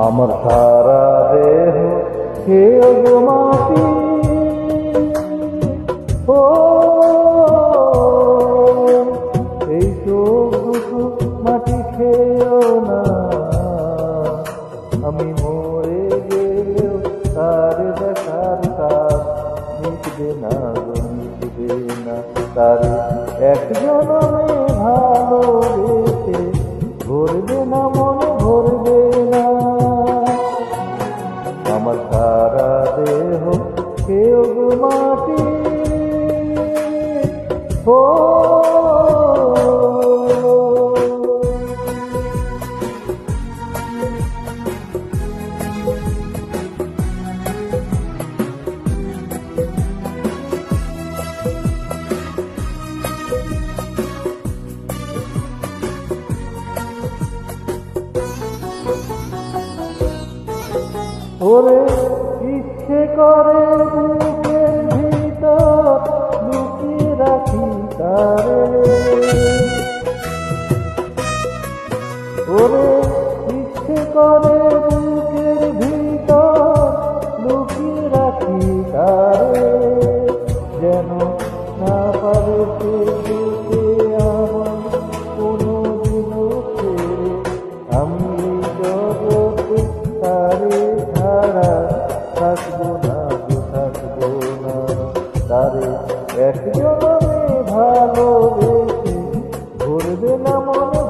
আমার সারা দেহ খেয়ে গো মাটি, ও এই চোখ দুটো মাটি খেয়েও না। আমি মরে গেলেও তার দেখার কাজ মিটবে না গো, মিটবে না। তার এক জনমে ভালোবেসে ভরবে না, মনে ভরবে না। আমার সারা দেহ কেউ গো মাটি, ও ওরে ইচ্ছে করে বুকের ভিতর লুকিয়ে রাখি তারে, ওরে ইচ্ছে করে বুকের ভিতর লুকিয়ে রাখি তারে, যেন না পারে সে যেতে আমার কোনো দিনও ছেড়ে। আমি জগতে তারে ছাড়া থাকবো না গো, থাকবো না। তারে এক জনমে ভালোবেসে ভরবে না মনে